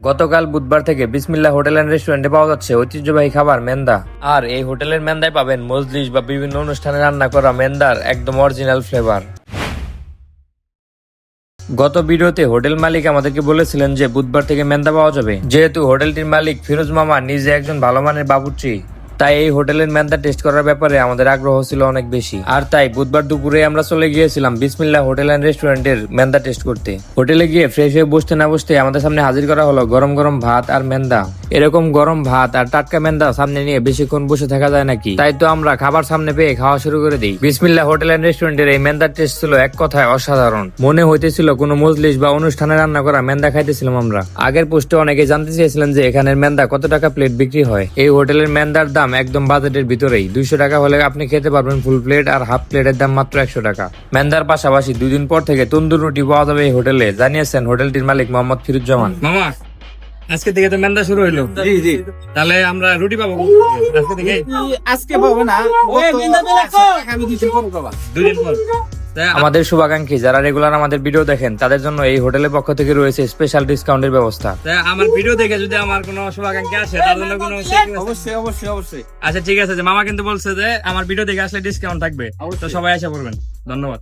গতকাল বুধবার থেকে বিসমিল্লাহ হোটেল এন্ড রেস্টুরেন্টে পাওয়া যাচ্ছে ঐতিহ্যবাহী খাবার মেন্দা। আর এই হোটেলের মেন্দায় পাবেন মজলিস বা বিভিন্ন অনুষ্ঠানে রান্না করা মেন্দার একদম অরিজিনাল ফ্লেভার। গত ভিডিওতে হোটেল মালিক আমাদেরকে বলেছিলেন যে বুধবার থেকে মেন্দা পাওয়া যাবে। যেহেতু হোটেলটির মালিক ফিরোজ মামা নিজে একজন ভালো মানের বাবুর্চি, তাই এই হোটেলের মেন্দা টেস্ট করার ব্যাপারে আমাদের আগ্রহ ছিল অনেক বেশি। আর তাই বুধবার দুপুরে আমরা চলে গিয়েছিলাম বিসমিল্লাহ হোটেল এন্ড রেস্টুরেন্টের মেন্দা টেস্ট করতে। হোটেলে গিয়ে ফ্রেশ হয়ে বসতে না বসতে আমাদের সামনে হাজির করা হলো গরম গরম ভাত আর মেন্দা। এরকম গরম ভাত আর টাটকা মেন্দা সামনে নিয়ে বেশিক্ষণ বসে থাকা যায় নাকি, তাই তো আমরা খাবার সামনে পেয়ে খাওয়া শুরু করে দিই। বিসমিল্লাহ হোটেল এন্ড রেস্টুরেন্টের এই মেন্দার টেস্ট ছিল এক কথায় অসাধারণ। মনে হইতেছিল কোনো মজলিস বা অনুষ্ঠানে রান্না করা মেন্দা খাইতেছিলাম আমরা। আগের পোস্টে অনেকে জানতে চেয়েছিলেন যে এখানের মেন্দা কত টাকা প্লেট বিক্রি হয়। এই হোটেলের মেন্দার দাম একদম বাজেটের ভিতরেই, 200 টাকা হলে আপনি খেতে পারবেন ফুল প্লেট, আর হাফ প্লেটের দাম মাত্র 100 টাকা। মেন্দার পাশাপাশি 2 দিন পর থেকে তন্দুর রুটি পাওয়া যাবে এই হোটেলে, জানিয়েছেন হোটেলটির মালিক মোহাম্মদ ফিরুজ্জামান। মামা আজকে থেকে তো মেন্দা শুরু হইলো। জি জি, তাহলে আমরা রুটি পাবো আজকে থেকে? আজকে পাবো না, আমি 2 দিন পর পাবো। 2 দিন পর। আমাদের শুভাকাঙ্ক্ষী যারা রেগুলার আমাদের ভিডিও দেখেন তাদের জন্য এই হোটেলের পক্ষ থেকে রয়েছে স্পেশাল ডিসকাউন্টের ব্যবস্থা। আমার ভিডিও দেখে যদি আমার কোনো শুভাকাঙ্ক্ষী আসে তার জন্য কোনো অবশ্যই। আচ্ছা ঠিক আছে, যে মামা কিন্তু বলছে যে আমার ভিডিও দেখে আসলে ডিসকাউন্ট থাকবে, তো সবাই এসে পড়বেন। ধন্যবাদ।